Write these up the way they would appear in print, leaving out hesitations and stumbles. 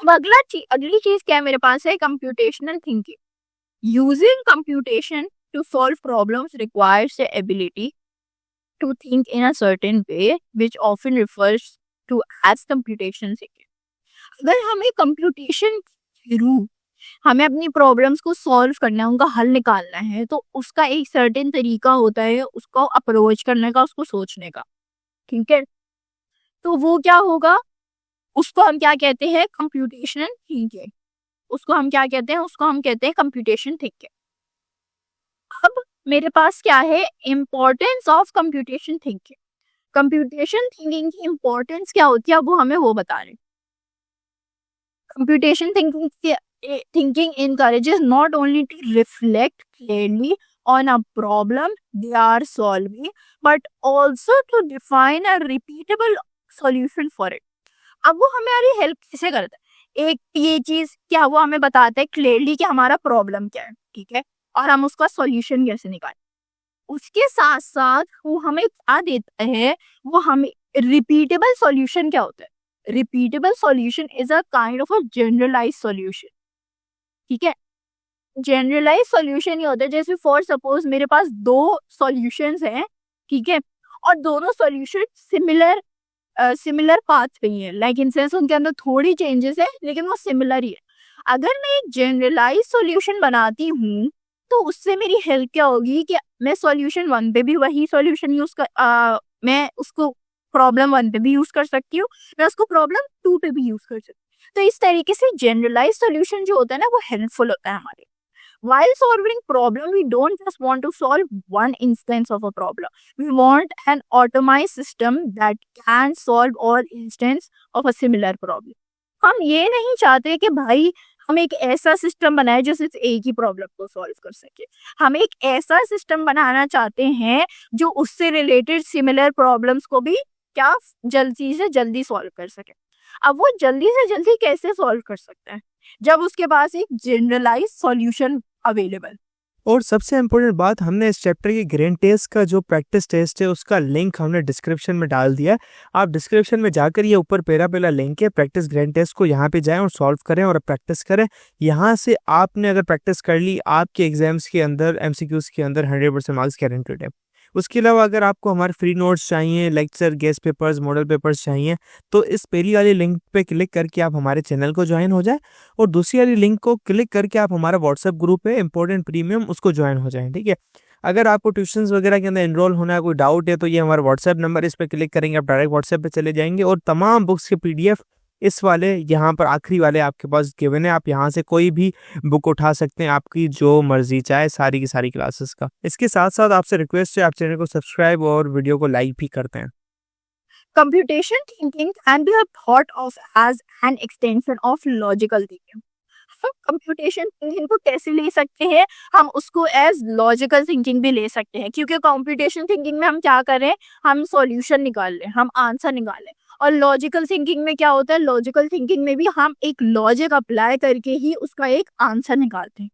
अब अगली चीज क्या है मेरे पास है, computational thinking. Using computation to solve problems requires the ability to think in a certain way which often refers to as computation thinking। अगर हमें कंप्यूटेशन थ्रू हमें अपनी प्रॉब्लम्स को सॉल्व करना है, उनका हल निकालना है, तो उसका एक सर्टेन तरीका होता है उसको अप्रोच करने का, उसको सोचने का। ठीक है, तो वो क्या होगा, उसको हम क्या कहते हैं, कंप्यूटेशनल थिंकिंग। उसको हम क्या कहते हैं, उसको हम कहते हैं कंप्यूटेशन थिंकिंग। अब मेरे पास क्या है, importance of computation thinking. Computation thinking की इम्पोर्टेंस क्या होती है, अब वो हमें वो बता रहे। Computation thinking encourages not only to reflect clearly on a problem they are solving, but also to define a repeatable solution for it। अब वो हमारी हेल्प किसे करता है, एक ये चीज क्या वो हमें बताता है क्लियरली कि हमारा प्रॉब्लम क्या है, ठीक है, और हम उसका सॉल्यूशन कैसे निकालें। उसके साथ साथ वो हमें क्या देता है, वो हमें रिपीटेबल सॉल्यूशन क्या होता है। Repeatable solution is a kind of a generalize solution. ठीक है, जनरलाइज सॉल्यूशन ये होता है, जैसे फॉर सपोज मेरे पास दो सॉल्यूशंस हैं, ठीक है, और दोनों सॉल्यूशन सिमिलर पाथ पे ही है, लाइक इन सेंस उनके अंदर थोड़ी चेंजेस है लेकिन वो सिमिलर ही है। अगर मैं एक जनरलाइज सॉल्यूशन बनाती हूँ तो उससे मेरी हेल्प क्या होगी कि मैं सॉल्यूशन 1 पे भी वही सॉल्यूशन मैं उसको प्रॉब्लम 1 पे भी यूज कर सकती हूँ, मैं उसको प्रॉब्लम 2 पे भी यूज कर सकती हूँ। तो इस तरीके से जनरलाइज सॉल्यूशन जो होता है ना वो हेल्पफुल होता है हमारे। While solving problem, we don't just want to solve one instance of a problem. We want an automized system that can solve all instance of a similar problem। हम ये नहीं चाहते कि भाई हम एक ऐसा सिस्टम बनाए जो सिर्फ एक ही प्रॉब्लम को सॉल्व कर सके। हम एक ऐसा सिस्टम बनाना चाहते हैं जो उससे रिलेटेड सिमिलर प्रॉब्लम्स को भी क्या जल्दी से जल्दी सॉल्व कर सके। अब वो जल्दी से जल्दी कैसे सॉल्व कर सकता है, जब उसके पास एक जनरलाइज सॉल्यूशन अवेलेबल। और सबसे इम्पोर्टेंट बात, हमने इस चैप्टर के ग्रेन टेस्ट का जो प्रैक्टिस टेस्ट है उसका लिंक हमने डिस्क्रिप्शन में डाल दिया है। आप डिस्क्रिप्शन में जाकर ये ऊपर पहला लिंक है प्रैक्टिस ग्रेन टेस्ट को, यहाँ पे जाएं और सॉल्व करें और प्रैक्टिस करें। यहाँ से आपने अगर प्रैक्टिस कर ली, आपके एग्जाम्स के अंदर एमसीक्यूज के अंदर 100% मार्क्स गारंटेड है। उसके अलावा अगर आपको हमारे फ्री नोट्स चाहिए, lecture, guest papers, model papers चाहिए, तो इस पहली वाली लिंक पे क्लिक करके आप हमारे चैनल को ज्वाइन हो जाए, और दूसरी वाली लिंक को क्लिक करके आप हमारा व्हाट्सएप ग्रुप है इम्पोर्टेंट प्रीमियम, उसको ज्वाइन हो जाएं। ठीक है, अगर आपको ट्यूशंस वगैरह के अंदर एनरोल होना है, कोई डाउट है, तो ये हमारा व्हाट्सएप नंबर, इस पर क्लिक करेंगे आप डायरेक्ट व्हाट्सएप पे चले जाएंगे, और तमाम बुक्स के पीडीएफ इस वाले यहाँ पर आखिरी वाले आपके पास गिवन है। आप यहाँ से कोई भी बुक उठा सकते हैं, आपकी जो मर्जी चाहे, सारी की सारी क्लासेस का। इसके साथ साथ आपसे रिक्वेस्ट है, आप चैनल को सब्सक्राइब और वीडियो को लाइक भी करते हैं। Computation thinking can be thought of as an extension of logical thinking। हम कंप्यूटेशन थिंकिंग को कैसे ले सकते हैं, हम उसको एज लॉजिकल थिंकिंग भी ले सकते हैं, क्योंकि कंप्यूटेशन थिंकिंग में हम क्या कर रहे हैं, हम सॉल्यूशन निकाल रहे हैं, हम आंसर निकाल रहे हैं। और लॉजिकल थिंकिंग में क्या होता है, लॉजिकल थिंकिंग में भी हम एक लॉजिक अप्लाई करके ही उसका एक आंसर निकालते हैं।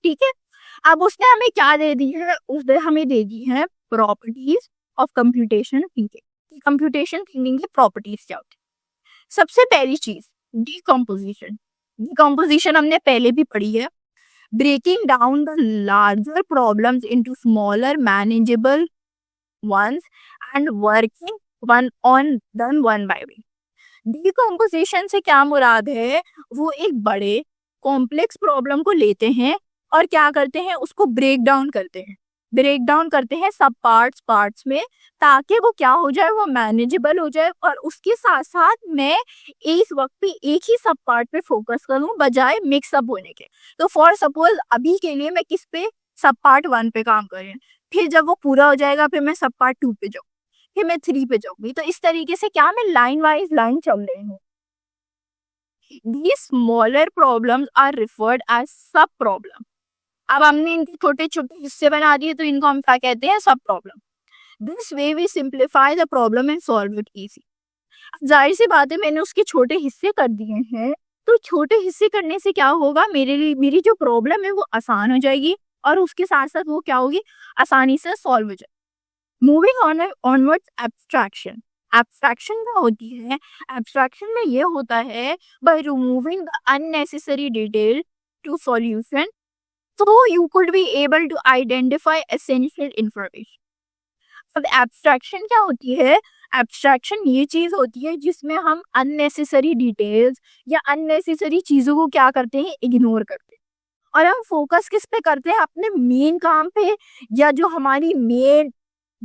ठीक है, अब उसने हमें क्या दे दी है, उसने हमें दे दी है properties of computation thinking. Computation thinking की प्रॉपर्टीज क्या होती है। सबसे पहली चीज डिकम्पोजिशन। डिकम्पोजिशन हमने पहले भी पढ़ी है, breaking down the larger problems into smaller manageable ones and working one by one। Decomposition से क्या मुराद है, वो एक बड़े कॉम्प्लेक्स प्रॉब्लम को लेते हैं और क्या करते हैं, उसको ब्रेक डाउन करते हैं सब पार्ट्स में, ताकि वो क्या हो जाए, वो मैनेजेबल हो जाए। और उसके साथ साथ मैं इस वक्त पे एक ही सब पार्ट पे फोकस करूं बजाय मिक्सअप होने के। तो फॉर सपोज अभी के लिए मैं किस पे, सब पार्ट 1 पे काम कर रही हूँ, फिर जब वो पूरा हो जाएगा फिर मैं सब पार्ट 2 पे जाऊँ, फिर मैं 3 पे जाऊंगी। तो इस तरीके से क्या मैं लाइन वाइज लाइन चल रही हूँ। These smaller problems are referred as सब प्रॉब्लम। अब हमने इनके छोटे छोटे हिस्से बना दिए तो इनको हम क्या कहते हैं, sub problem. This way we simplify the problem and solve it easy. जाहिर सी बात है, मैंने उसके छोटे हिस्से कर दिए हैं, तो छोटे हिस्से करने से क्या होगा, मेरे लिए मेरी जो प्रॉब्लम है वो आसान हो जाएगी, और उसके साथ साथ वो क्या होगी, आसानी से सॉल्व हो जाएगी। Moving onwards abstraction. एब्स्ट्रैक्शन क्या होती है? एब्स्ट्रैक्शन में ये होता है by removing the unnecessary detail to solution so you could be able to identify essential information. अब एब्स्ट्रैक्शन क्या होती है? एब्स्ट्रैक्शन ये चीज होती है जिसमें हम अननेसेसरी डिटेल्स या अननेसेसरी चीजों को क्या करते हैं? इग्नोर करते हैं और हम फोकस किस पे करते हैं? अपने मेन काम पे या जो हमारी मेन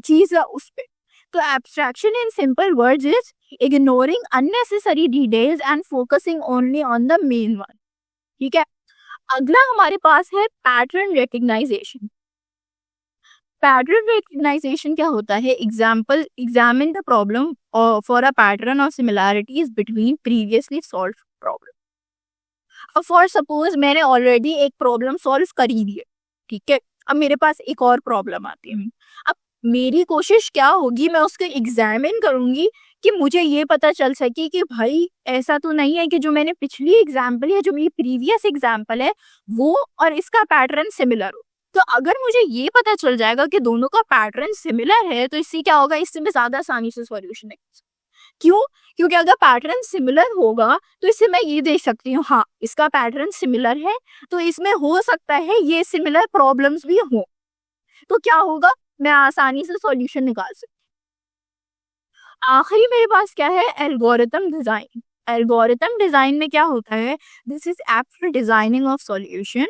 चीज है उस पे। तो abstraction in simple words is ignoring unnecessary details and focusing only on the main one. ठीक है, अगला हमारे पास है पैटर्न रिकग्नाइजेशन। पैटर्न रिकग्नाइजेशन क्या होता है? Example, examine the problem for a pattern और similarities between previously solve problem. अब फॉर सपोज मैंने ऑलरेडी एक प्रॉब्लम सॉल्व कर ही दी है, ठीक है, अब मेरे पास एक और प्रॉब्लम आती है। अब मेरी कोशिश क्या होगी? मैं उसको एग्जामिन करूंगी कि मुझे ये पता चल सके कि भाई ऐसा तो नहीं है कि जो मैंने पिछली एग्जाम्पल या जो मेरी प्रीवियस एग्जाम्पल है वो और इसका पैटर्न सिमिलर हो। तो अगर मुझे ये पता चल जाएगा कि दोनों का पैटर्न सिमिलर है तो इससे क्या होगा? इससे मैं ज्यादा आसानी से सॉल्यूशन निकाल सकती हूँ। क्यों? क्योंकि अगर पैटर्न सिमिलर होगा तो इससे मैं ये देख सकती हूँ, हाँ इसका पैटर्न सिमिलर है तो इसमें हो सकता है ये सिमिलर प्रॉब्लम्स भी हो। तो क्या होगा? मैं आसानी से सॉल्यूशन निकाल सकती हूँ। आखिरी मेरे पास क्या है? Algorithm design. एल्गोरिथम डिजाइन में क्या होता है? This is actual designing of solution.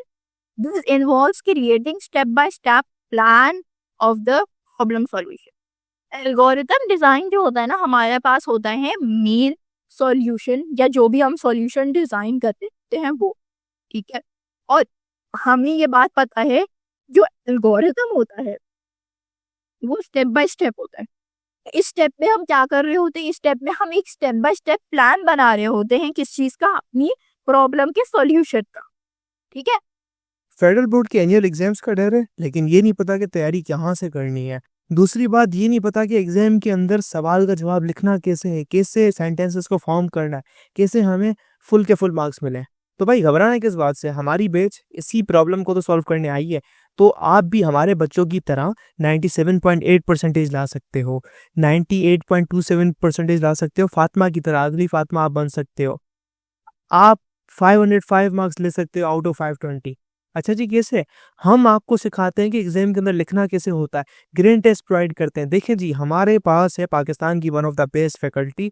This involves creating step by step plan of the problem solution. Algorithm design जो होता है ना, हमारे पास होता है मेन सॉल्यूशन या जो भी हम सॉल्यूशन डिजाइन करते हैं वो, ठीक है, और हमें ये बात पता है जो एल्गोरिथम होता है वो स्टेप बाय स्टेप होता है। इस स्टेप में हम क्या कर रहे होते हैं? इस स्टेप में हम एक स्टेप बाय स्टेप प्लान बना रहे होते हैं किस चीज का? अपनी प्रॉब्लम के सॉल्यूशन का। ठीक है, फेडरल बोर्ड के एनुअल एग्जाम्स का डर है, लेकिन ये नहीं पता कि तैयारी कहाँ से करनी है। दूसरी बात ये नहीं पता कि एग्जाम के अंदर सवाल का जवाब लिखना कैसे है, कैसे सेंटेंसेस को फॉर्म करना है, कैसे हमें फुल के फुल मार्क्स मिले। तो भाई घबराना किस बात से? हमारी बैच इसी प्रॉब्लम को तो सॉल्व करने आई है। तो आप भी हमारे बच्चों की तरह 97.8% ला सकते हो, 98.27% ला सकते हो, फातिमा की तरह, अगली फातिमा आप बन सकते हो। आप 505 मार्क्स ले सकते हो आउट ऑफ 520। अच्छा जी, कैसे? हम आपको सिखाते हैं कि एग्जाम के अंदर लिखना कैसे होता है, ग्रेड टेस्ट प्रोवाइड करते हैं। देखिए जी, हमारे पास है पाकिस्तान की one of the best faculty.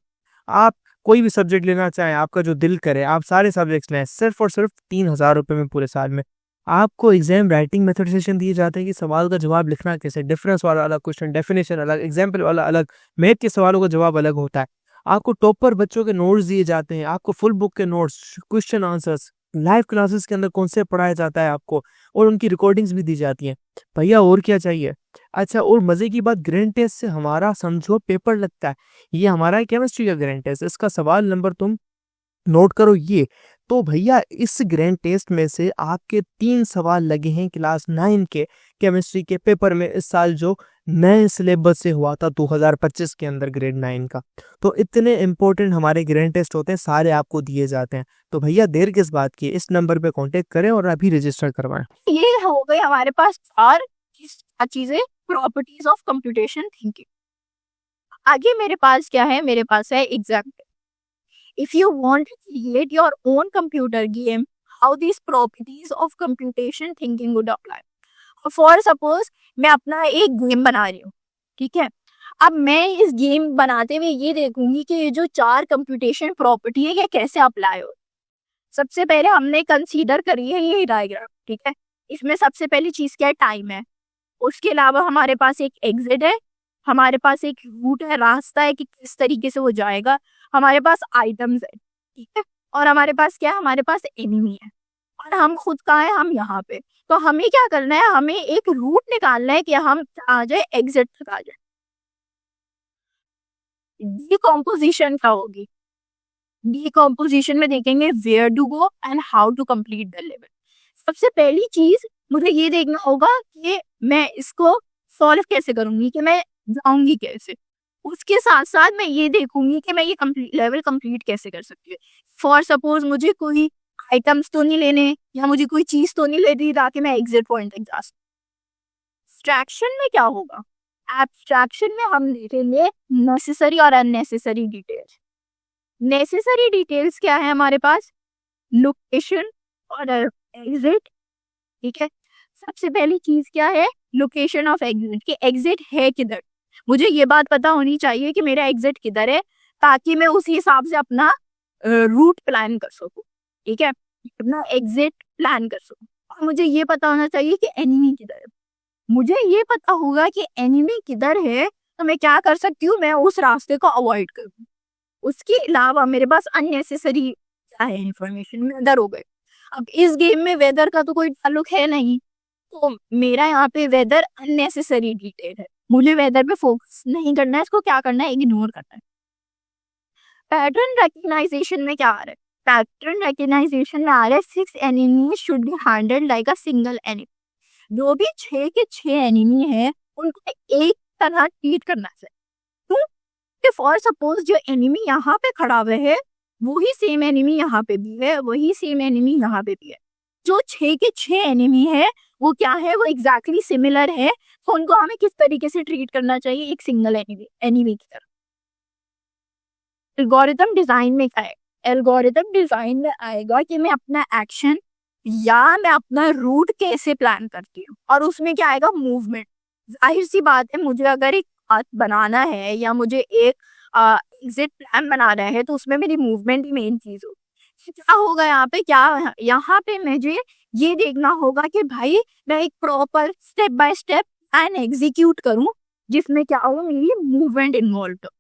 आप कोई भी सब्जेक्ट लेना चाहें, आपका जो दिल करे, आप सारे सब्जेक्ट्स लें, सिर्फ और सिर्फ 3,000 रुपये में पूरे साल में। आपको एग्जाम राइटिंग मेथड सेशन दिए जाते हैं कि सवाल का जवाब लिखना कैसे, डिफरेंस वाला अलग क्वेश्चन, डेफिनेशन अलग, एग्जाम्पल वाला अलग, मैथ के सवालों का जवाब अलग होता है। आपको टॉपर बच्चों के नोट्स दिए जाते हैं, आपको फुल बुक के notes, question answers, live classes के अंदर कॉन्सेप्ट पढ़ाया जाता है आपको, और उनकी रिकॉर्डिंग्स भी दी जाती हैं। भैया और क्या चाहिए? अच्छा, और मजे की बात, ग्रैंड टेस्ट से हमारा समझो पेपर लगता है। ये हमारा केमिस्ट्री का ग्रैंड टेस्ट, इसका सवाल नंबर तुम नोट करो ये। तो भैया इस ग्रैंड टेस्ट में से आपके 3 सवाल लगे हैं क्लास 9 के केमिस्ट्री के पेपर में, इस साल जो नए सिलेबस से हुआ था 2025 के अंदर ग्रेड 9 का। तो इतने इंपॉर्टेंट हमारे ग्रैंड टेस्ट होते हैं, सारे आपको दिए जाते हैं। तो भैया देर किस बात की, इस नंबर पे कांटेक्ट करें और अभी रजिस्टर करवाएं। ये हो गई हमारे पास 4 चीजें, प्रॉपर्टीज ऑफ कंप्यूटेशन थिंकिंग। आगे मेरे पास क्या है? मेरे पास है example. If you want to create your own computer game, how these properties of computation thinking would apply? For suppose मैं अपना एक गेम बना रही हूँ, ठीक है, अब मैं इस गेम बनाते हुए ये देखूंगी कि ये जो 4 कंप्यूटेशन प्रॉपर्टी है ये कैसे अप्लाई हो। सबसे पहले हमने कंसीडर करी है ये डायग्राम, ठीक है, इसमें सबसे पहली चीज क्या है? टाइम है। उसके अलावा हमारे पास एक एग्जिट है, हमारे पास एक रूट है, रास्ता है कि किस तरीके से वो जाएगा, हमारे पास आइटम्स है, ठीक है, और हमारे पास क्या है? हमारे पास एनिमी है, और हम खुद कहाँ है? हम यहाँ पे। तो हमें क्या करना है? हमें एक रूट निकालना है कि हम आ जाए, एग्जिट तक आ जाए। डिकम्पोजिशन क्या होगी? डिकम्पोजिशन में देखेंगे where to go and how to complete the level. सबसे पहली चीज मुझे ये देखना होगा कि मैं इसको सॉल्व कैसे करूंगी, कि मैं जाऊंगी कैसे। उसके साथ साथ मैं ये देखूंगी कि मैं ये लेवल कंप्लीट कैसे कर सकती हूँ। फॉर सपोज मुझे कोई आइटम्स तो नहीं लेने या मुझे कोई चीज तो नहीं लेनी ताकि मैं एग्जिट पॉइंट तक जा सकूं। एक्सट्रैक्शन में क्या होगा? एब्स्ट्रैक्शन में हम देखेंगे नेसेसरी और अननेसेसरी डिटेल्स। नेसेसरी डिटेल्स क्या है हमारे पास? लोकेशन और एग्जिट। ठीक है, सबसे पहली चीज क्या है? लोकेशन ऑफ एग्जिट, कि एग्जिट है किधर। मुझे ये बात पता होनी चाहिए कि मेरा एग्जिट किधर है, ताकि मैं उस हिसाब से अपना रूट प्लान कर सकूं। ठीक है, अपना एग्जिट प्लान कर सकूं। और मुझे ये पता होना चाहिए कि एनिमी किधर है। मुझे ये पता होगा कि एनिमी किधर है, तो मैं क्या कर सकती हूँ, मैं उस रास्ते को अवॉइड करूँ। उसके अलावा मेरे पास अननेसेसरी क्या है इंफॉर्मेशन, वेदर हो गए। अब इस गेम में वेदर का तो कोई ताल्लुक है नहीं, तो मेरा यहाँ पे वेदर अननेसेसरी डिटेल है। मुझे वेदर पे फोकस नहीं करना है, इसको क्या करना है, इग्नोर करना है। पैटर्न रिकग्नाइजेशन में क्या आ रहा है? पैटर्न रिकग्नाइजेशन में आ रहा है 6 enemy should be handled like a single enemy. जो भी 6 के 6 एनिमी है उनको एक तरह ट्रीट करना चाहिए। क्यों? कि फॉर सपोज जो एनिमी यहाँ पे खड़ा हुआ है वही सेम एनिमी यहाँ पे भी है, वही सेम एनिमी यहाँ पे भी है। जो 6 के 6 एनिमी है वो क्या है, वो एग्जैक्टली सिमिलर है, तो उनको हमें किस तरीके से ट्रीट करना चाहिए, एक सिंगल एनिमी की तरह। एल्गोरिथम डिजाइन में क्या है? एल्गोरिथम डिजाइन में आएगा कि मैं अपना एक्शन या मैं अपना रूट कैसे प्लान करती हूँ, और उसमें क्या आएगा, मूवमेंट। जाहिर सी बात है, मुझे अगर एक पाथ बनाना है या मुझे एक एग्जिट प्लान बनाना है, तो उसमें मेरी मूवमेंट ही मेन चीज होगी। क्या होगा यहाँ पे, क्या यहाँ पे मुझे ये देखना होगा कि भाई मैं एक proper step by step plan execute करूँ, जिसमें क्या हो, मेरी मूवमेंट इन्वॉल्व हो।